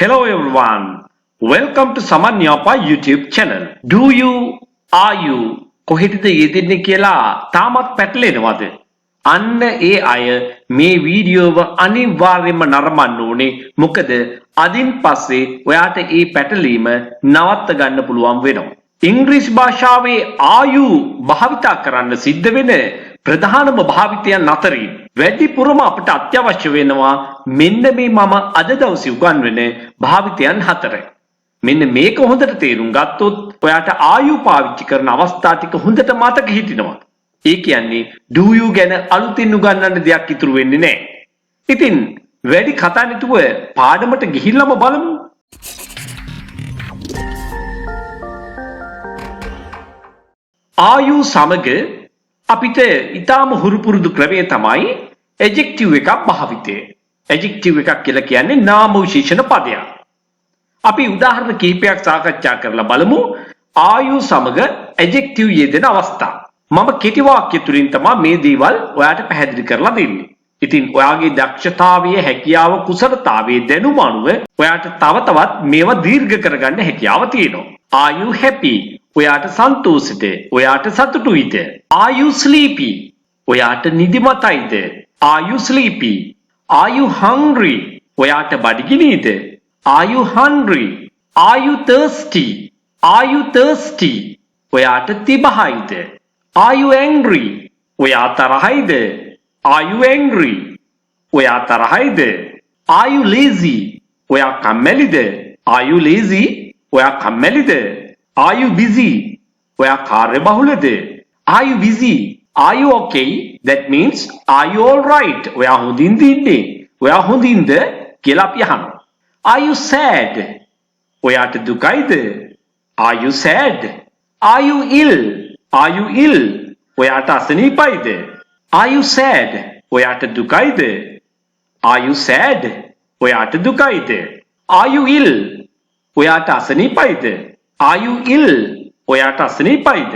Hello everyone. Welcome to Saman Yapa YouTube channel. Do you, are you කොහෙටද යෙදෙන්නේ කියලා තාමත් පැටලෙනවද? අන්න ඒ අය මේ වීඩියෝව අනිවාර්යයෙන්ම නරඹන්න ඕනේ. මොකද අදින් පස්සේ ඔයාට ඒ පැටලීම නවත්ත ගන්න පුළුවන් වෙනවා. ඉංග්‍රීසි භාෂාවේ are you භාවිතා කරන්න සිද්ධ වෙන ප්‍රධානම භාවිතයන් අතරින් වැඩිපුරම අපට අත්‍යවශ්‍ය වෙනවා මෙන්න මේ මම අද දවසේ උගන්වන භාවිතයන් හතර. මෙන්න මේක හොඳට තේරුම් ගත්තොත් ඔයාට ආයු පාවිච්චි කරන අවස්ථා ටික හොඳට මතක හිටිනවා. ඒ කියන්නේ do you ගැන අලුතින් උගන්වන්න දෙයක් ඉතුරු වෙන්නේ නැහැ. ඉතින් වැඩි කතා නැතුව පාඩමට ගිහිල්ලාම බලමු. ආයු සමග අපිට ඊටාම හුරුපුරුදු ක්‍රමය තමයි adjective එකක් භාවිතය. adjective එකක් කියලා කියන්නේ නාම විශේෂණ පදයක්. අපි උදාහරණ කිහිපයක් සාකච්ඡා කරලා බලමු ආයු සමග adjective යෙදෙන අවස්ථා. මම කෙටි වාක්‍ය තුලින් තමයි මේ දේවල් ඔයාලට පැහැදිලි කරලා දෙන්නේ. ඉතින් ඔයාගේ දක්ෂතාවයේ හැකියාව කුසලතාවයේ දැනුම අනුව ඔයාට තව තවත් මේවා දීර්ඝ කරගන්න හැකියාව තියෙනවා. Are you happy? ඔයාට සන්තෝෂිත? ඔයාට සතුටුයිද? Are you sleepy? ඔයාට නිදිමතයිද? Are you sleepy? Are you hungry? ඔයාට බඩගිනීද? Are you hungry? Are you thirsty? Are you thirsty? ඔයාට තිබහයිද? Are you angry? ඔයා තරහයිද? Are you angry? ඔයා තරහයිද? Are you lazy? ඔයා කම්මැලිද? Are you lazy? ඔයා කම්මැලිද? Are you busy? ඔයා කාර්යබහුලද? Are you busy? Are you okay? That means are you all right? ඔයා හොඳින්ද ඉන්නේ? ඔයා හොඳින්ද කියලා අපි අහනවා. Are you sad? ඔයාට දුකයිද? Are you sad? Are you ill? Are you ill? ඔයාට අසනීපයිද? Are you sad? ඔයාට දුකයිද? Are you sad? ඔයාට දුකයිද? Are you ill? ඔයාට අසනීපයිද? Are you ill? ඔයාට අසනීපයිද?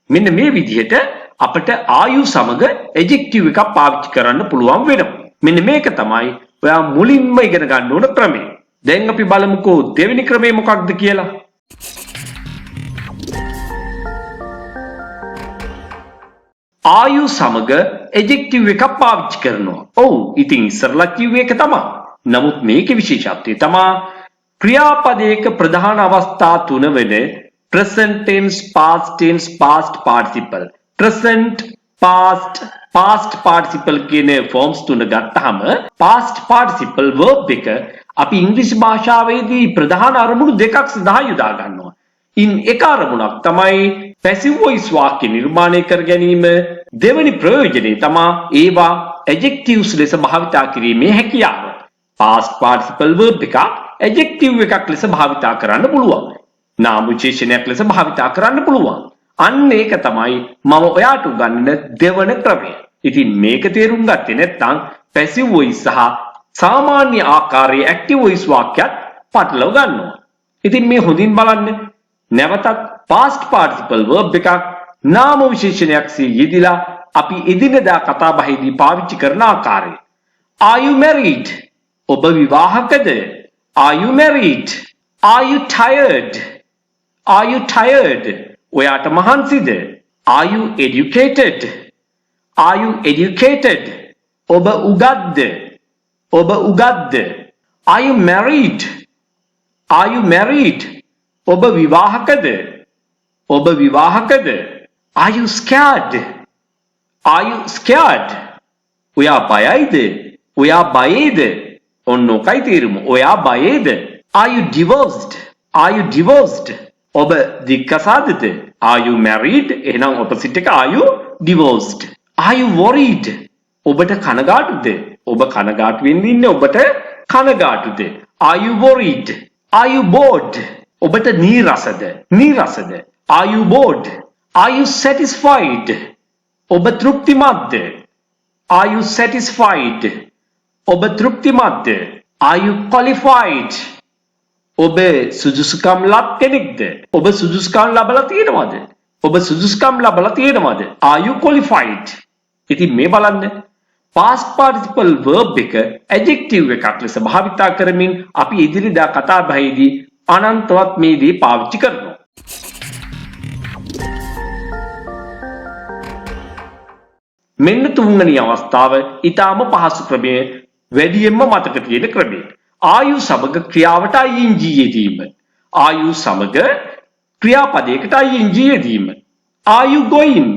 මෙන්න මේ විදිහට අපිට ආයු සමග adjective එකක් පාවිච්චි කරන්න පුළුවන් වෙනවා. මෙන්න මේක තමයි ඔයා මුලින්ම ඉගෙන ගන්න ඕන ක්‍රමය. දැන් අපි බලමුකෝ දෙවෙනි ක්‍රමය මොකක්ද කියලා. ආයු සමග adjective එකක් පාවිච්චි කරනවා. ඔව් ඉතින් ඉස්සරලා කිව්වේ ඒක තමයි. නමුත් මේකේ විශේෂත්වය තමයි ක්‍රියාපදයක ප්‍රධාන අවස්ථා තුන වෙන present tense, past tense, past participle. present, past participle කියන forms තුන ගත්තාම past participle verb එක අපි ඉංග්‍රීසි භාෂාවේදී ප්‍රධාන අරමුණු දෙකක් සඳහා යොදා ගන්නවා. ඉන් එක අරමුණක් තමයි passive voice වාක්‍ය නිර්මාණය කර ගැනීම. දෙවැනි ප්‍රයෝජනය තමයි ඒවා adjectives ලෙස භාවිතා කිරීමේ හැකියාව. past participle verb එක adjective එකක් ලෙස භාවිතා කරන්න පුළුවන්. නාම විශේෂණයක් ලෙස භාවිතා කරන්න පුළුවන්. අන්න ඒක තමයි මම ඔයාට උගන්වන දෙවන ක්‍රමය. ඉතින් මේක තේරුම් ගත්තේ නැත්නම් passive voice සහ සාමාන්‍ය ආකාරයේ active voice වාක්‍යත් පටලව ගන්නවා. ඉතින් මේ හොඳින් බලන්න. නැවතත් past participle verb එකක් නාම විශේෂණයක් සේ යෙදিলা අපි එදිනෙදා කතා බහේදී පාවිච්චි කරන ආකාරය. Are you married? ඔබ විවාහකද? Are you married? Are you tired? Are you tired? ඔයාට මහන්සිද? Are you educated? Are you educated? ඔබ උගත්ද? ඔබ උගත්ද? Are you married? Are you married? ඔබ විවාහකද? ඔබ විවාහකද? Are you scared? Are you scared? ඔයා බයයිද? ඔයා බයේද? ඔන්න ඔකයි තේරුම. ඔයා බයේද? Are you divorced? Are you divorced? ඔබ දික්කසාදද? Are you married? එහෙනම් opposite එක are you divorced? Are you worried? ඔබට කනගාටුද? ඔබ කනගාටුවෙන් ඉන්නේ. ඔබට කනගාටුද? Are you worried? Are you bored? ඔබට නීරසද? නීරසද? Are you bored? Are you satisfied? ඔබ තෘප්තිමත්ද? Are you satisfied? ඔබ තෘප්තිමත්ද? Are you qualified? ඔබ සුදුසුකම් ලබ කෙනෙක්ද? ඔබ සුදුසුකම් ලබලා තියෙනවද? ඔබ සුදුසුකම් ලබලා තියෙනවද? Are you qualified? ඉතින් මේ බලන්න past participle verb එක adjective එකක් ලෙස භාවිතා කරමින් අපි ඉදිරියදා කතා බහේදී අනන්තවත් මේ දේ පාවිච්චි කරනවා. මෙන්න තුන්වෙනි අවස්ථාව ඊටාම පහසු ක්‍රමයේ වැඩියෙන්ම මතක තියෙන ක්‍රමය. ආයු සමග ක්‍රියාවට ing යෙදීම. ආයු සමග ක්‍රියාපදයකට ing යෙදීම. Are you going?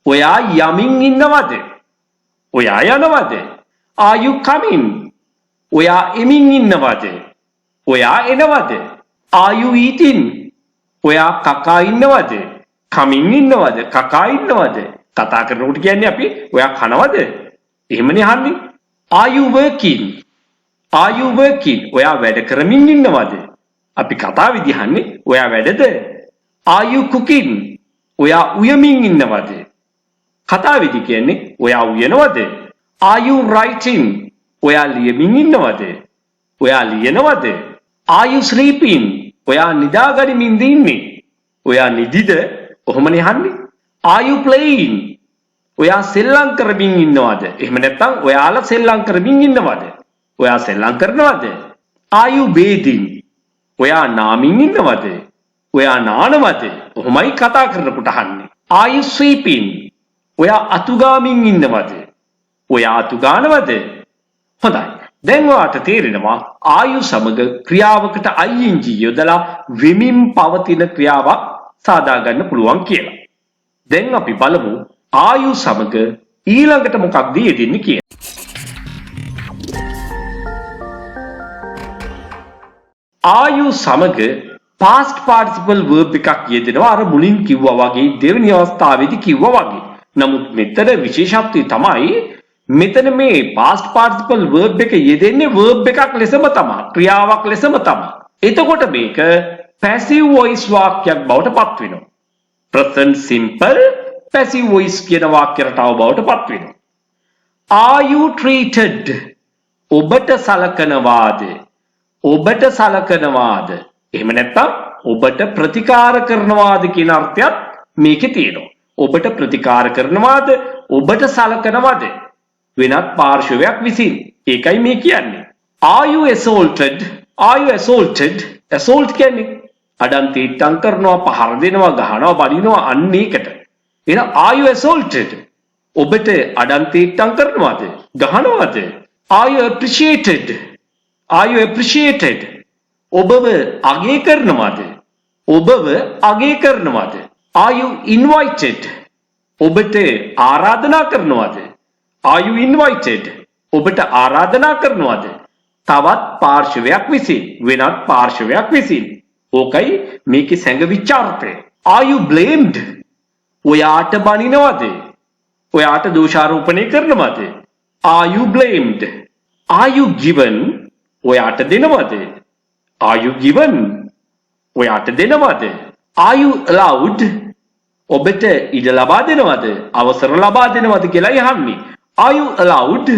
ඔයා යමින් ඉන්නවද? ඔයා යනවද? Are you coming? ඔයා එමින් ඉන්නවද? ඔයා එනවද? Are you eating? ඔයා කකා ඉන්නවද? කමින් ඉන්නවද? කකා ඉන්නවද? කතා කරනකොට කියන්නේ අපි ඔයා කනවද? එහෙමනේ අහන්නේ. Are you working? Are you working? ඔයා වැඩ කරමින් ඉන්නවද? අපි කතාවේදී අහන්නේ ඔයා වැඩද? Are you cooking? ඔයා උයමින් ඉන්නවද? කතාවේදී කියන්නේ ඔයා උයනවද? Are you writing? ඔයා ලියමින් ඉන්නවද? ඔයා ලියනවද? Are you sleeping? ඔයා නිදාගනිමින්ද ඉන්නේ? ඔයා නිදිද? කොහොමනේ අහන්නේ? Are you playing? ඔයා සෙල්ලම් කරමින් ඉන්නවද? එහෙම නැත්නම් ඔයාලා සෙල්ලම් කරමින් ඉන්නවද? ඔයා සෙල්ලම් කරනවද? Are you bathing? ඔයා නාමින් ඉන්නවද? ඔයා නානවද? කොහොමයි කතා කරනකොට අහන්නේ? Are you sweeping? ඔයා අතුගාමින් ඉන්නවද? ඔයා අතුගානවද? හොඳයි. දැන් ඔයාට තේරෙනවා ආයු සමග ක්‍රියාවකට ing යොදලා වෙමින් පවතින ක්‍රියාවක් සාදා ගන්න පුළුවන් කියලා. දැන් අපි බලමු ආයු සමග ඊළඟට මොකක්ද යෙදෙන්නේ කියලා. ආයු සමග past participle verb එකක් යෙදෙනවා අර මුලින් කිව්වා වගේ දෙවෙනි අවස්ථාවේදී කිව්වා වගේ. නමුත් මෙතන විශේෂත්වය තමයි මෙතන මේ past participle verb එක යෙදෙන්නේ verb එකක් ලෙසම තමයි. ක්‍රියාවක් ලෙසම තමයි. එතකොට මේක passive voice වාක්‍යයක් බවට පත් වෙනවා. present simple passive voice කියන වාක්‍ය රටාව බවට පත් වෙනවා. Are you treated? ඔබට සලකනවාද? ඔබට සලකනවාද? එහෙම නැත්නම් ඔබට ප්‍රතිකාර කරනවාද කියන අර්ථයත් මේකේ තියෙනවා. ඔබට ප්‍රතිකාර කරනවාද? ඔබට සලකනවාද? වෙනත් පාර්ශවයක් විසින්. ඒකයි මේ කියන්නේ. Are you assaulted? Are you assaulted? assault කියන්නේ අඩන්තීට්ටම් කරනවා, පහර දෙනවා, ගහනවා, බනිනවා අන්න ඒකට. එහෙනම් are you assaulted? ඔබට අඩන්තීට්ටම් කරනවාද? ගහනවාද? Are you appreciated? Are you appreciated? ඔබව අගය කරනවාද? ඔබව අගය කරනවාද? Are you invited? ඔබට ආරාධනා කරනවාද? Are you invited? ඔබට ආරාධනා කරනවාද? තවත් පාර්ශවයක් විසින්, වෙනත් පාර්ශවයක් විසින්. ඕකයි මේකේ සැඟවිච්ච අර්ථය. Are you blamed? ඔයාට බනිනවද? ඔයාට දෝෂාරෝපණය කරනවද? Are you blamed? Are you given? ඔයාට දෙනවද? Are you given? ඔයාට දෙනවද? Are you allowed? ඔබට ඉඩ ලබා දෙනවද? අවසර ලබා දෙනවද කියලා අහන්නේ. Are you allowed?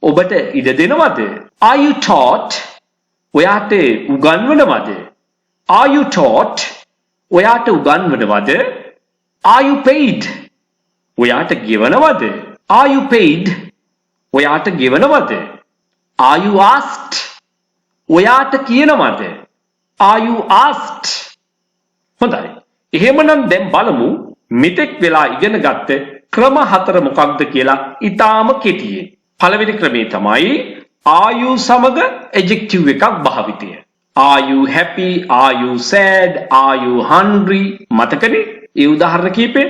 ඔබට ඉඩ දෙනවද? Are you taught? ඔයාට උගන්වනවද? Are you taught? ඔයාට උගන්වනවද? Are you paid? ඔයාට ගෙවනවද? Are you paid? ඔයාට ගෙවනවද? Are you asked? ඔයාට කියනවද? Are you asked? හොඳයි. එහෙමනම් දැන් බලමු මෙතෙක් වෙලා ඉගෙන ගත්ත ක්‍රම හතර මොකක්ද කියලා ඊටාම කෙටියෙන්. පළවෙනි ක්‍රමේ තමයි are you සමග adjective එකක් භාවිතය. Are you happy? Are you sad? Are you hungry? මතකනේ? ඒ උදාහරණ කීපේ.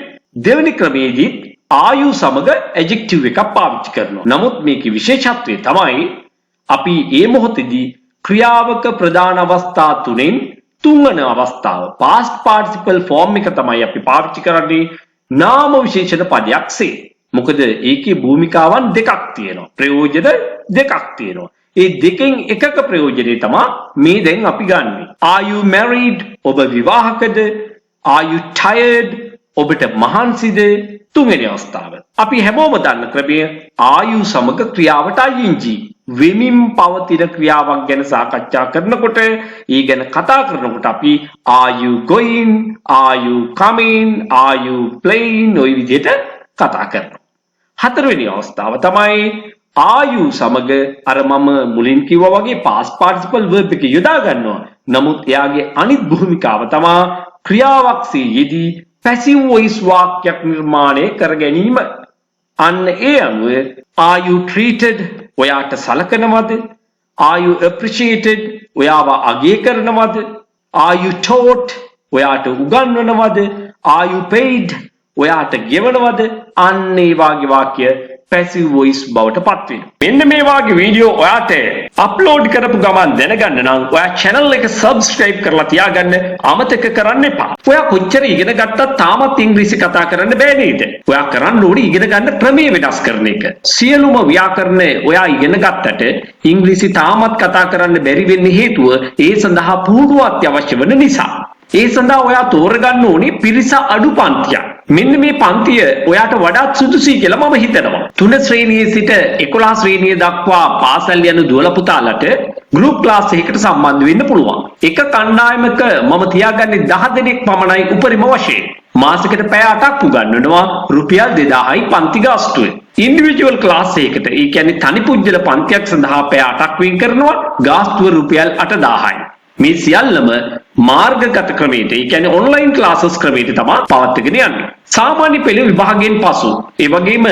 දෙවෙනි ක්‍රමේදී are you සමග adjective එකක් පාවිච්චි කරනවා. නමුත් මේකේ විශේෂත්වය තමයි අපි මේ මොහොතේදී ක්‍රියාවක ප්‍රධාන අවස්ථා තුනෙන් තුන්වන අවස්ථාව past participle form එක තමයි අපි පාවිච්චි කරන්නේ නාම විශේෂණ පදයක්සේ. මොකද ඒකේ භූමිකාවන් දෙකක් තියෙනවා. ප්‍රයෝජන දෙකක් තියෙනවා. ඒ දෙකෙන් එකක ප්‍රයෝජනේ තමයි මේ දැන් අපි ගන්නෙ. Are you married? ඔබ විවාහකද? Are you tired? ඔබට මහන්සිද? තුන්වෙනි අවස්ථාව. අපි හැමෝම දන්න ක්‍රමය are you සමග ක්‍රියාවට ing වෙමින් පවතින ක්‍රියාවක් ගැන සාකච්ඡා කරනකොට ඒ ගැන කතා කරනකොට අපි are you going? Are you coming? Are you playing? ඔය විදිහට කතා කරනවා. හතරවෙනි අවස්ථාව තමයි ආයු සමග අර මම මුලින් කිව්වා වගේ past participle verb එක යොදා ගන්නවා. නමුත් එයාගේ අනිත් භූමිකාව තමයි ක්‍රියාවක් යෙදී passive voice වාක්‍යයක් නිර්මාණය කර ගැනීම. අන්න ඒ අනුව are you treated ඔයාට සලකනවද? are you appreciated ඔයාව අගය කරනවද? are you taught ඔයාට උගන්වනවද? are you paid ඔයාට ගෙවනවද? අන්න ඒ වාගේ වාක්‍ය passive voice බවට පත් වෙනවා. මෙන්න මේ වාගේ වීඩියෝ ඔයාට අප්ලෝඩ් කරපු ගමන් දැනගන්න නම් ඔයා channel එක subscribe කරලා තියාගන්න අමතක කරන්න එපා. ඔයා කොච්චර ඉගෙන ගත්තත් තාමත් ඉංග්‍රීසි කතා කරන්න බෑ නේද? ඔයා කරන්න ඕනේ ඉගෙන ගන්න ක්‍රමයේ වෙනස් කරන එක. සියලුම ව්‍යාකරණ ඔයා ඉගෙන ගත්තට ඉංග්‍රීසි තාමත් කතා කරන්න බැරි වෙන්න හේතුව ඒ සඳහා පුහුණුව අත්‍යවශ්‍ය වෙන නිසා. ඒ සඳහා ඔයා තෝරගන්න ඕනේ පිරිස අඩු පන්තියක්. මෙන්න මේ පන්තිය ඔයාට වඩාත් සුදුසුයි කියලා මම හිතනවා. 3 ශ්‍රේණියේ සිට 11 ශ්‍රේණිය දක්වා පාසල් යන දුවල පුතාලට ගෲප් ක්ලාස් එකකට සම්බන්ධ වෙන්න පුළුවන්. එක කණ්ඩායමක මම තියාගන්නේ 10 දෙනෙක් පමණයි උපරිම වශයෙන්. මාසෙකට පැය 8ක් උගන්වනවා රුපියල් 2000යි පන්ති ගාස්තුව. ඉන්ඩිවිජුවල් ක්ලාස් එකකට ඒ කියන්නේ තනි පුජ්‍යල පන්තියක් සඳහා පැය 8ක් වෙන් කරනවා ගාස්තුව රුපියල් 8000යි. මේ සියල්ලම මාර්ගගත ක්‍රමයට ඒ කියන්නේ ඔන්ලයින් ක්ලාසස් ක්‍රමයට තමයි පවත්වාගෙන යන්නේ. සාමාන්‍ය පෙළ විභාගයෙන් පසු ඒ වගේම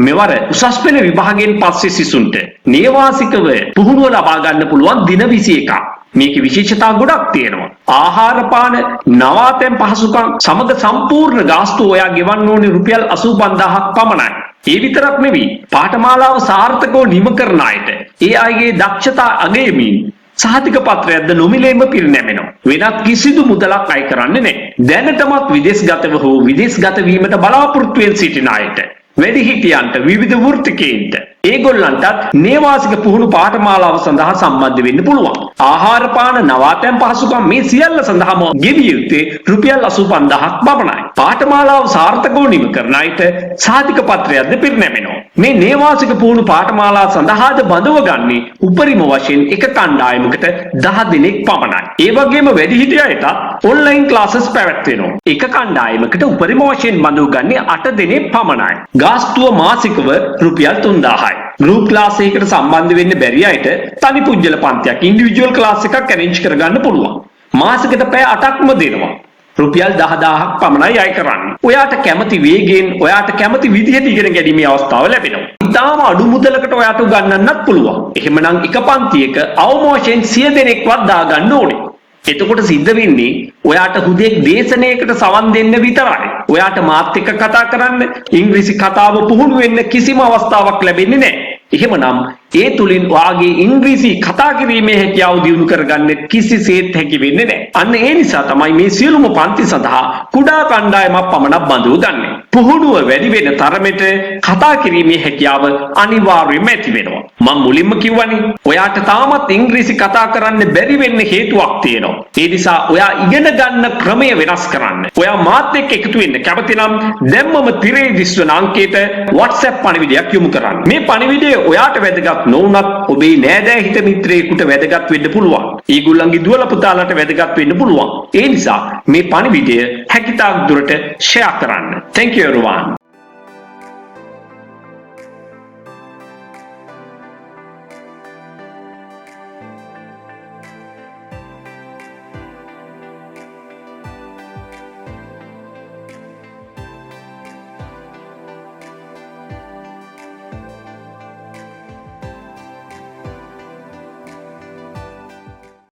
මෙවර උසස් පෙළ විභාගයෙන් පස්සේ සිසුන්ට නේවාසිකව පුහුණුව ලබා ගන්න පුළුවන් දින 21ක්. මේකේ විශේෂතා ගොඩක් තියෙනවා. ආහාර පාන නවාතැන් පහසුකම් සමග සම්පූර්ණ ගාස්තුව ඔයා ගෙවන්න ඕනේ රුපියල් 85000ක් පමණයි. ඒ විතරක් නෙවෙයි පාඨමාලාව සාර්ථකව නිම කරන අයට ඒ අයගේ දක්ෂතා අගයමින් සහතික පත්‍රයක්ද නොමිලේම පිරිනැමෙනවා. වෙනත් කිසිදු මුදලක් අය කරන්නේ නැහැ. දැනටමත් විදේශගතව හෝ විදේශගත වීමට බලාපොරොත්තු වෙන සිටින අයට, වැඩිහිටියන්ට, විවිධ වෘත්තිකයන්ට, ඒගොල්ලන්ටත් නේවාසික පුහුණු පාඨමාලාව සඳහා සම්බන්ධ වෙන්න පුළුවන්. ආහාර පාන නවාතැන් පහසුකම් මේ සියල්ල සඳහාම ගෙවිය යුත්තේ රුපියල් 85000ක් පමණයි. පාඨමාලාව සාර්ථකව නිම කරන අයට සහතික පත්‍රයක්ද පිරිනැමෙනවා. මේ නේවාසික පුහුණු පාඨමාලා සඳහාද බඳව ගන්නේ උපරිම වශයෙන් එක කණ්ඩායමකට 10 දෙනෙක් පමණයි. ඒ වගේම වැඩිහිටිය අයට ඔන්ලයින් ක්ලාසස් පැවැත්වෙනවා. එක කණ්ඩායමකට උපරිම වශයෙන් බඳව ගන්නේ 8 දෙනෙක් පමණයි. ගාස්තුව මාසිකව රුපියල් 3000යි. ගෲප් ක්ලාස් එකකට සම්බන්ධ වෙන්න බැරි අයට තනි පුජ්‍යල පන්තියක් ඉන්ඩිවිජුවල් ක්ලාස් එකක් arrange කරගන්න පුළුවන්. මාසෙකට පැය 8ක්ම දෙනවා. රුපියල් 10000ක් පමණයි අය කරන්නේ. ඔයාට කැමති වේගයෙන් ඔයාට කැමති විදිහට ඉගෙන ගැනීමේ අවස්ථාව ලැබෙනවා. ඉතාලම අඩු මුදලකට ඔයාට උගන්වන්නත් පුළුවන්. එහෙමනම් එක පන්තියක අවම වශයෙන් 100 දෙනෙක්වත් දාගන්න ඕනේ. එතකොට සිද්ධ වෙන්නේ ඔයාට හුදෙක් දේශනයකට සවන් දෙන්න විතරයි. ඔයාට මාත් එක්ක කතා කරන්න, ඉංග්‍රීසි කතාව පුහුණු වෙන්න කිසිම අවස්ථාවක් ලැබෙන්නේ නැහැ. එහෙමනම් ඒ තුලින් ඔයාගේ ඉංග්‍රීසි කතා කිරීමේ හැකියාව දියුණු කරගන්න කිසිසේත් හැකි වෙන්නේ නැහැ. අන්න ඒ නිසා තමයි මේ සියලුම පන්ති සඳහා කුඩා කණ්ඩායමක් පමණක් බඳව ගන්නෙ. පුහුණුව වැඩි වෙන තරමට කතා කිරීමේ හැකියාව අනිවාර්යයෙන්ම ඇති වෙනවා. මම මුලින්ම කිව්වනේ ඔයාට තාමත් ඉංග්‍රීසි කතා කරන්න බැරි වෙන්න හේතුවක් තියෙනවා. ඒ නිසා ඔයා ඉගෙන ගන්න ක්‍රමය වෙනස් කරන්න. ඔයා මාත් එක්ක එකතු වෙන්න කැමති නම් දැම්මම තිරේ දිස්වන අංකයට WhatsApp පණිවිඩයක් යොමු කරන්න. මේ පණිවිඩය ඔයාට වැදගත් නොවුනත් ඔබේ නෑදෑ හිත මිත්‍රයෙකුට වැදගත් වෙන්න පුළුවන්. ඊගොල්ලන්ගේ දුවල පුතාලට වැදගත් වෙන්න පුළුවන්. ඒ නිසා මේ පණිවිඩය හැකිතාක් දුරට share කරන්න. Thank you everyone.